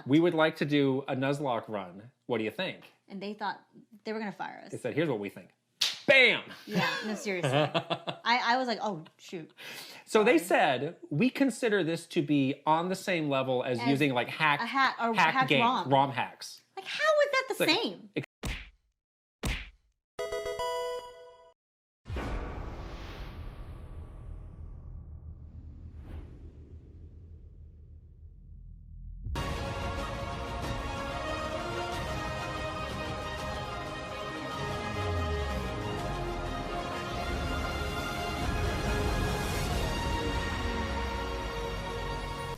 we would like to do a Nuzlocke run. What do you think? And they thought they were going to fire us. They said, here's what we think. Bam! Yeah, no, seriously. I was like, oh, shoot. So they said, we consider this to be on the same level as using like hack game, ROM hacks. Like, how is that the same?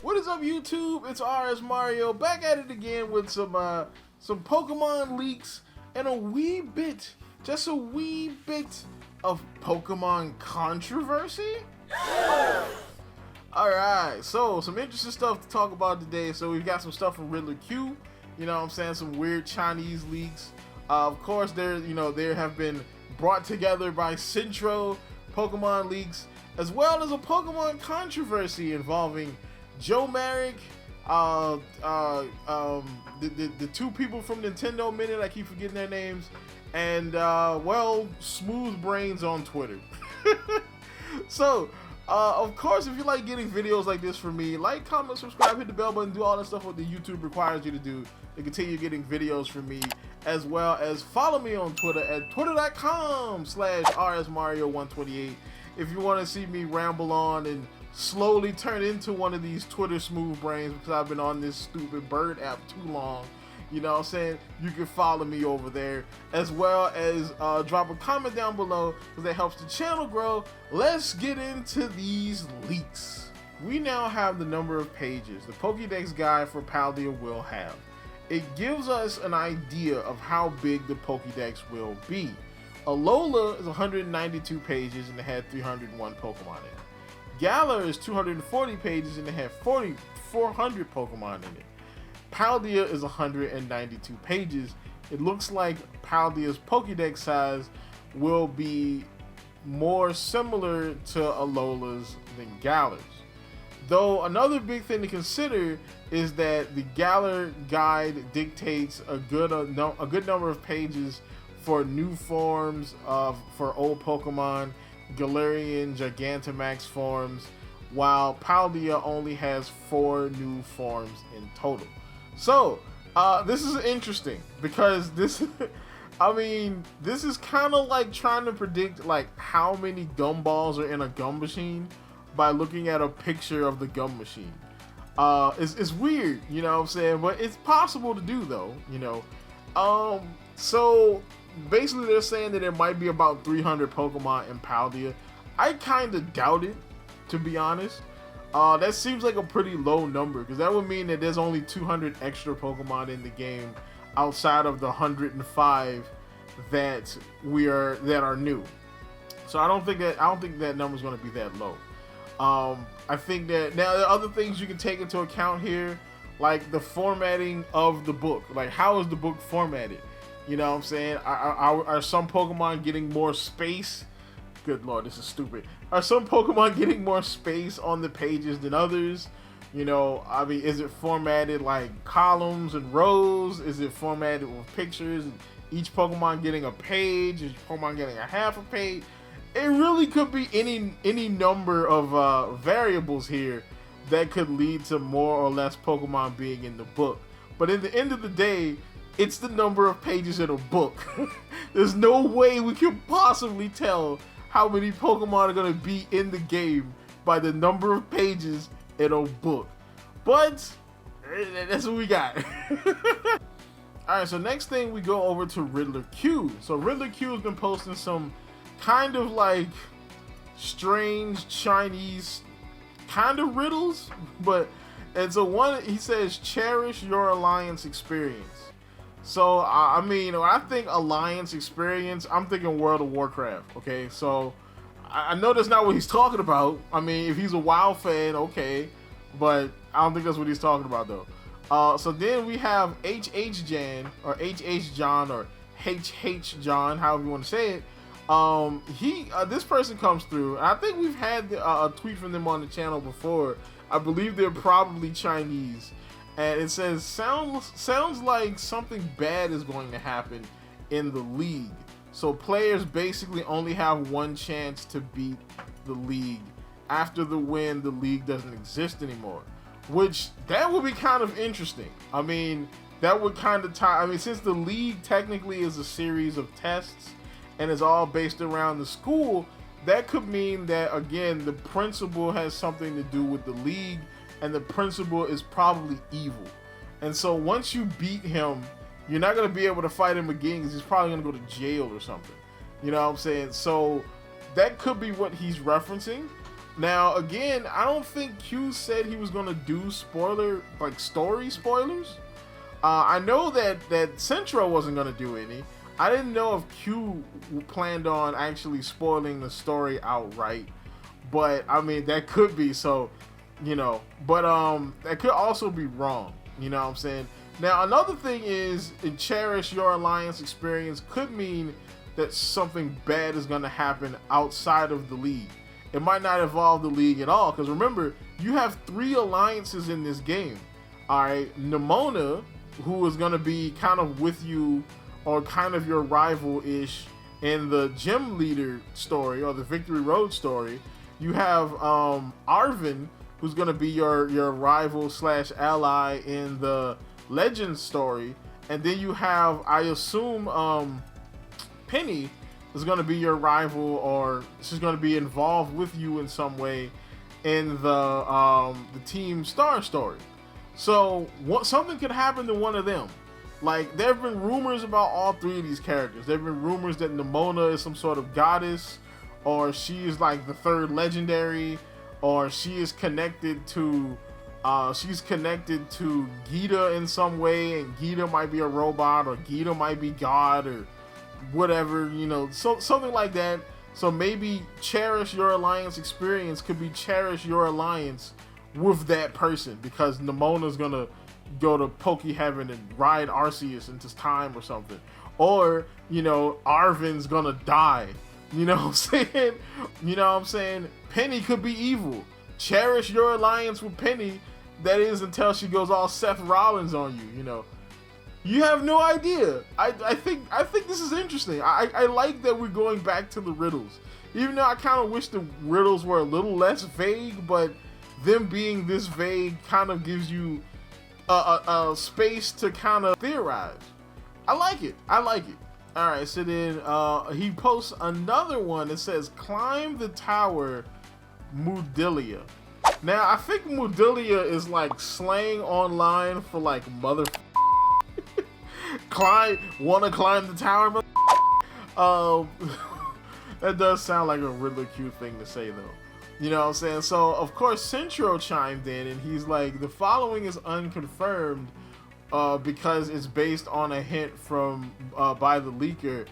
What is up, YouTube? It's RSMario back at it again with some Pokemon leaks and just a wee bit of Pokemon controversy. Alright, so some interesting stuff to talk about today. So we've got some stuff from Riddler Q, you know what I'm saying, some weird Chinese leaks. Of course, there have been brought together by Centro Pokemon leaks, as well as a Pokemon controversy involving Joe Merrick, the two people from Nintendo Minute, I keep forgetting their names, and well, Smooth Brains on Twitter. So, of course, if you like getting videos like this from me, like, comment, subscribe, hit the bell button, do all that stuff what the YouTube requires you to do to continue getting videos from me, as well as follow me on Twitter at twitter.com/RSMario128 if you want to see me ramble on and slowly turn into one of these Twitter smooth brains because I've been on this stupid bird app too long. You know what I'm saying? You can follow me over there, as well as drop a comment down below because that helps the channel grow. Let's get into these leaks. We now have the number of pages the Pokedex guide for Paldea will have. It gives us an idea of how big the Pokedex will be. Alola is 192 pages and it had 301 Pokemon in it. Galar is 240 pages and it had 400 Pokemon in it. Paldea is 192 pages. It looks like Paldea's Pokedex size will be more similar to Alola's than Galar's. Though another big thing to consider is that the Galar guide dictates a good number of pages for new forms for old Pokemon, Galarian Gigantamax forms, while Paldea only has 4 new forms in total. So this is interesting because this I mean, this is kind of like trying to predict like how many gumballs are in a gum machine by looking at a picture of the gum machine. It's weird, you know what I'm saying, but it's possible to do though, you know. So basically they're saying that there might be about 300 Pokemon in Paldea. I kind of doubt it, to be honest. That seems like a pretty low number because that would mean that there's only 200 extra Pokemon in the game outside of the 105 that are new. So I don't think that number's going to be that low. I think that now there are other things you can take into account here, like the formatting of the book. Like, how is the book formatted? You know what I'm saying? Are some Pokemon getting more space? Good lord, this is stupid. Are some Pokemon getting more space on the pages than others? You know, I mean, is it formatted like columns and rows? Is it formatted with pictures and each Pokemon getting a page? Is each Pokemon getting a half a page? It really could be any number of variables here that could lead to more or less Pokemon being in the book. But at the end of the day, it's the number of pages in a book. There's no way we can possibly tell how many Pokemon are going to be in the game by the number of pages in a book. But that's what we got. Alright, so next thing we go over to Riddler Q. So Riddler Q has been posting some kind of like strange Chinese kind of riddles, and so one, he says, cherish your alliance experience. So I mean, when I think alliance experience, I'm thinking World of Warcraft. Okay, so I know that's not what he's talking about. I mean, if he's a WoW fan, okay, but I don't think that's what he's talking about though. So then we have HH Jan or HH John or HH John, however you want to say it. This person comes through, and I think we've had a tweet from them on the channel before. I believe they're probably Chinese, And it says, sounds like something bad is going to happen in the league. So players basically only have one chance to beat the league. After the win, the league doesn't exist anymore. Which, that would be kind of interesting. I mean, that would kind of tie... I mean, since the league technically is a series of tests and is all based around the school, that could mean that, again, the principal has something to do with the league, and the principal is probably evil. And so once you beat him, you're not going to be able to fight him again because he's probably going to go to jail or something. You know what I'm saying? So that could be what he's referencing. Now, again, I don't think Q said he was going to do story spoilers. I know that Centro wasn't going to do any. I didn't know if Q planned on actually spoiling the story outright. But, I mean, that could be, so... You know, but that could also be wrong. You know what I'm saying? Now, another thing is, in Cherish, your alliance experience could mean that something bad is going to happen outside of the league. It might not involve the league at all, because remember, you have 3 alliances in this game. Alright, Nemona, who is going to be kind of with you, or kind of your rival-ish in the gym leader story, or the Victory Road story. You have Arvin, who's going to be your rival / ally in the Legends story. And then you have, I assume, Penny is going to be your rival, or she's going to be involved with you in some way in the Team Star story. So something could happen to one of them. Like, there have been rumors about all 3 of these characters. There have been rumors that Nemona is some sort of goddess, or she is like the 3rd legendary, or she is connected to Gita in some way, and Gita might be a robot, or Gita might be God, or whatever, you know, so something like that. So maybe Cherish Your Alliance experience could be Cherish Your Alliance with that person, because Nemona's gonna go to Poke Heaven and ride Arceus into time or something. Or, you know, Arvin's gonna die. You know what I'm saying? You know what I'm saying? Penny could be evil. Cherish your alliance with Penny. That is, until she goes all Seth Rollins on you, you know. You have no idea. I think this is interesting. I like that we're going back to the riddles. Even though I kind of wish the riddles were a little less vague, but them being this vague kind of gives you a space to kind of theorize. I like it. I like it. All right, so then he posts another one that says, climb the tower, Mudilia. Now, I think Mudilia is like slang online for like mother. Wanna climb the tower, mother. That does sound like a really cute thing to say, though. You know what I'm saying? So, of course, Centro chimed in, and he's like, the following is unconfirmed, because it's based on a hint from by the leaker,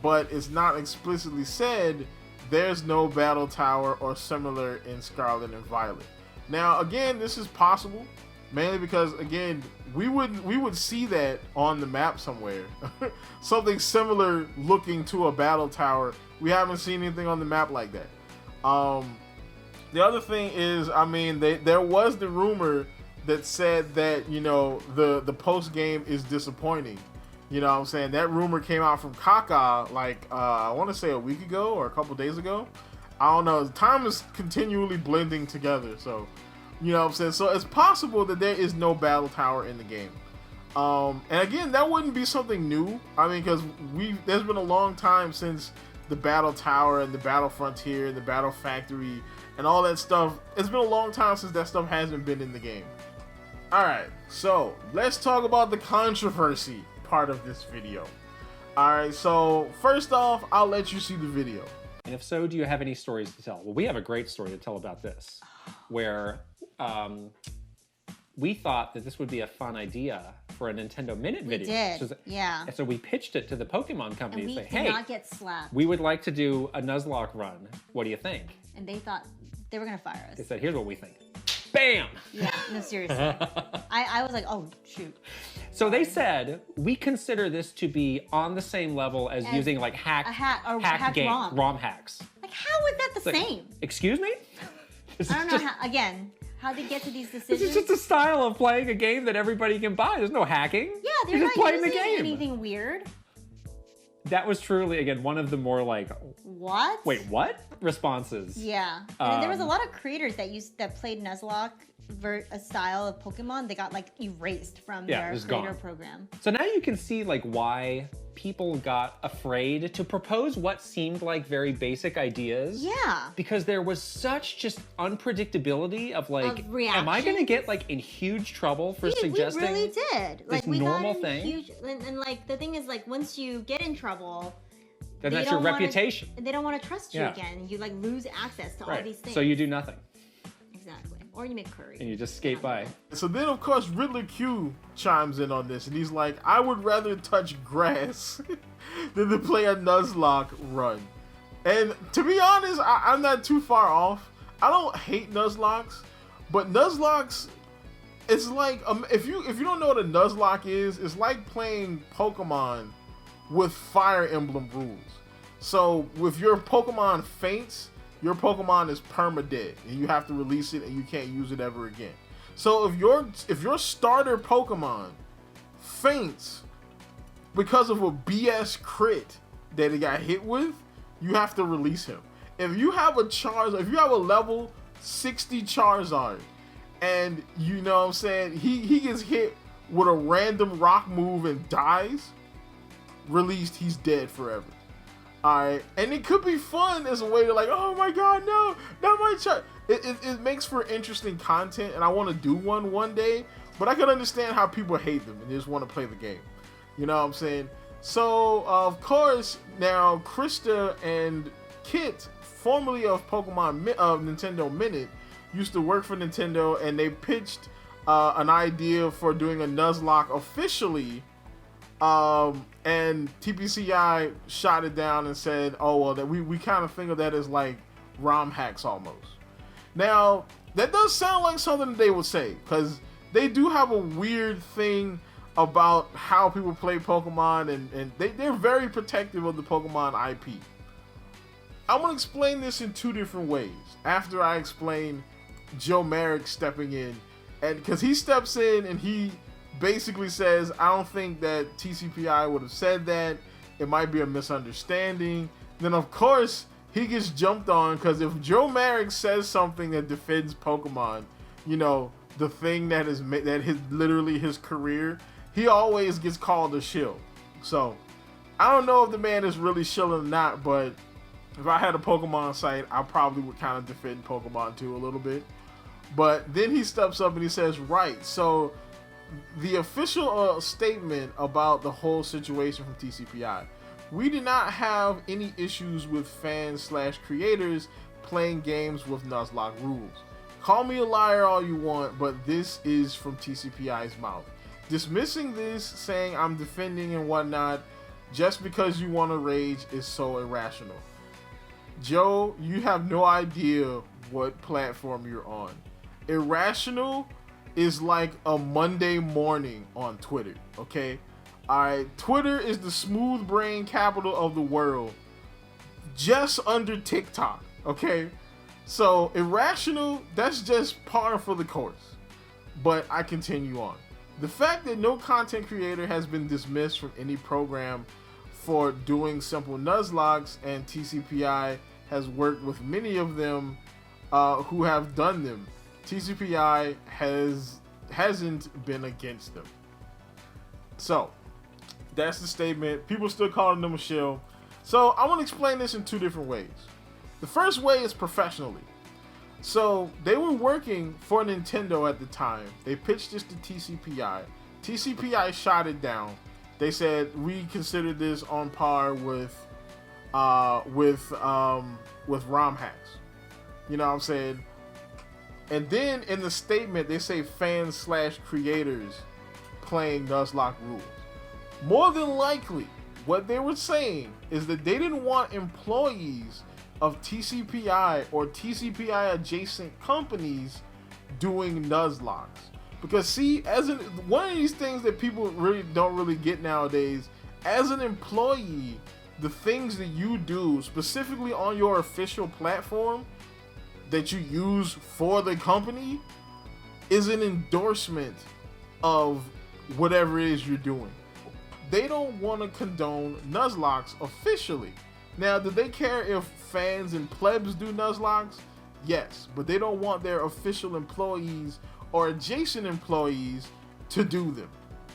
but it's not explicitly said. There's no battle tower or similar in Scarlet and Violet. Now, again, this is possible, mainly because, again, we would see that on the map somewhere. Something similar looking to a battle tower. We haven't seen anything on the map like that. The other thing is, I mean, there was the rumor that said that, you know, the post game is disappointing. You know what I'm saying? That rumor came out from Kaka like I want to say a week ago or a couple days ago. I don't know. Time is continually blending together, so you know what I'm saying? So it's possible that there is no battle tower in the game. And again, that wouldn't be something new. I mean, because there's been a long time since the battle tower and the battle frontier and the battle factory and all that stuff. It's been a long time since that stuff hasn't been in the game. Alright, so let's talk about the controversy part of this video. Alright, so first off, I'll let you see the video. And if so, do you have any stories to tell? Well, we have a great story to tell about this, where we thought that this would be a fun idea for a Nintendo Minute video. We did, yeah. And so we pitched it to the Pokemon company and say, hey, did not get slapped. We would like to do a Nuzlocke run. What do you think? And they thought they were gonna fire us. They said, here's what we think. Bam! Yeah, no, seriously. I was like, oh, shoot. So they said, we consider this to be on the same level as using like hack ROM. ROM hacks. Like, how is that the same? Excuse me? I don't know how, again, How'd they get to these decisions? It's just a style of playing a game that everybody can buy. There's no hacking. Yeah, they're You're not just playing the using game. anything weird. That was truly, again, one of the more like, what? Wait, what? Responses. Yeah. And there was a lot of creators that played Nuzlocke, a style of Pokemon. They got like erased from their creator program. So now you can see like why people got afraid to propose what seemed like very basic ideas. Yeah. Because there was such just unpredictability of like, am I gonna get like in huge trouble for suggesting? We really did. Like we normal got thing. Huge, and like the thing is like once you get in trouble, then that's your reputation. They don't want to trust you again. You like lose access to all these things. So you do nothing. Exactly. Or you make curry. And you just skate by. So then, of course, Riddler Q chimes in on this, and he's like, I would rather touch grass than to play a Nuzlocke run. And to be honest, I'm not too far off. I don't hate Nuzlocks, but Nuzlocks, it's like, if you don't know what a Nuzlocke is, it's like playing Pokemon with Fire Emblem rules. So if your Pokemon faints, your Pokemon is perma-dead, and you have to release it, and you can't use it ever again. So if your starter Pokemon faints because of a BS crit that it got hit with, you have to release him. If you have a level 60 Charizard, and you know what I'm saying, he gets hit with a random rock move and dies, released, he's dead forever. Alright, and it could be fun as a way to like, oh my god, no, not my child. It makes for interesting content, and I want to do one day, but I can understand how people hate them and just want to play the game. You know what I'm saying? So, of course, now Krista and Kit, formerly of Nintendo Minute, used to work for Nintendo, and they pitched an idea for doing a Nuzlocke officially. And TPCI shot it down and said, oh, well, that we kind of think of that as like ROM hacks almost. Now, that does sound like something they would say, because they do have a weird thing about how people play Pokemon, and they're very protective of the Pokemon IP. I'm going to explain this in two different ways after I explain Joe Merrick stepping in, and because he steps in and he basically says, I don't think that TCPI would have said that. It might be a misunderstanding. Then, of course, he gets jumped on, because if Joe Merrick says something that defends Pokemon, you know, the thing that is literally his career, he always gets called a shill. So, I don't know if the man is really shilling or not, but if I had a Pokemon site, I probably would kind of defend Pokemon too a little bit. But then he steps up and he says, right, so the official statement about the whole situation from TCPI, we did not have any issues with fans/creators playing games with Nuzlocke rules. Call me a liar all you want, but this is from TCPI's mouth. Dismissing this, saying I'm defending and whatnot, just because you want to rage is so irrational. Joe, you have no idea what platform you're on. Irrational is like a Monday morning on Twitter, okay? Alright, Twitter is the smooth brain capital of the world, just under TikTok, okay? So, irrational, that's just par for the course. But I continue on. The fact that no content creator has been dismissed from any program for doing simple Nuzlocks, and TCPI has worked with many of them who have done them. TCPI hasn't been against them. So, that's the statement. People still calling them a shill. So, I want to explain this in two different ways. The first way is professionally. So, they were working for Nintendo at the time. They pitched this to TCPI. TCPI shot it down. They said, we consider this on par with ROM hacks. You know what I'm saying? And then in the statement, they say fans/creators playing Nuzlocke rules. More than likely, what they were saying is that they didn't want employees of TCPI or TCPI adjacent companies doing Nuzlocks. Because see, one of these things that people really don't get nowadays, as an employee, the things that you do specifically on your official platform that you use for the company is an endorsement of whatever it is you're doing. They don't want to condone Nuzlocke officially. Now, do they care if fans and plebs do Nuzlocke? Yes, but they don't want their official employees or adjacent employees to do them,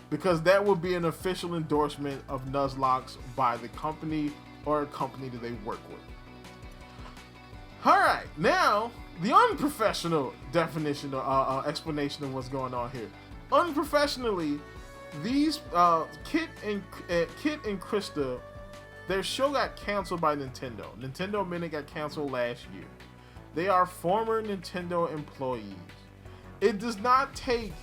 because that would be an official endorsement of Nuzlocke by the company or a company that they work with. All right, now the unprofessional definition or explanation of what's going on here. Unprofessionally, these Kit and Krista, their show got canceled by Nintendo. Nintendo Minute got canceled last year. They are former Nintendo employees. It does not take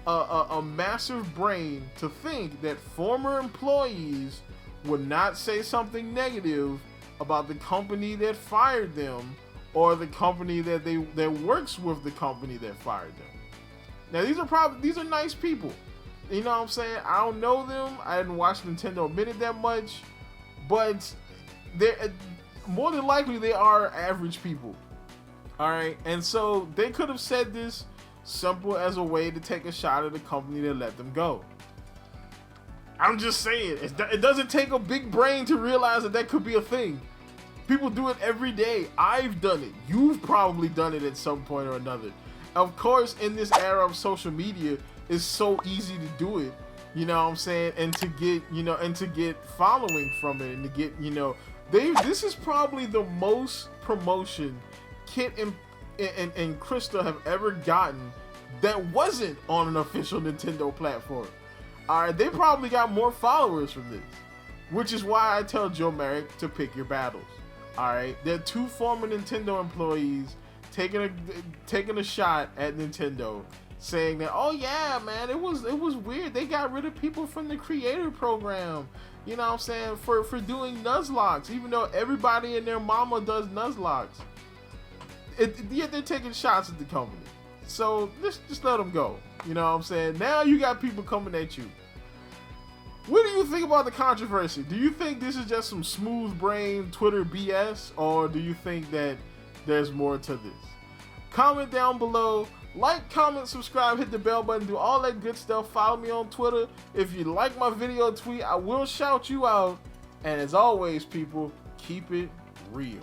a massive brain to think that former employees would not say something negative about the company that fired them or the company that works with the company that fired them. Now, these are nice people. You know what I'm saying? I don't know them. I didn't watch Nintendo Minute that much, but they're more than likely they are average people. All right, and so they could have said this simple as a way to take a shot at the company that let them go. I'm just saying, it doesn't take a big brain to realize that could be a thing. People do it every day. I've done it. You've probably done it at some point or another. Of course, in this era of social media, it's so easy to do it. You know what I'm saying? And to get following from it, and to get, this is probably the most promotion Kit and Krista have ever gotten that wasn't on an official Nintendo platform. Alright, they probably got more followers from this, which is why I tell Joe Merrick to pick your battles. Alright, they're two former Nintendo employees taking a shot at Nintendo, saying that, oh yeah, man, it was weird. They got rid of people from the creator program. You know what I'm saying? For doing Nuzlocke, even though everybody and their mama does Nuzlocke. Yet they're taking shots at the company. So just let them go. You know what I'm saying? Now you got people coming at you. What do you think about the controversy? Do you think this is just some smooth brain Twitter BS, or do you think that there's more to this? Comment down below. Like, comment, subscribe, hit the bell button, do all that good stuff. Follow me on Twitter. If you like my video tweet, I will shout you out. And as always, people, keep it real.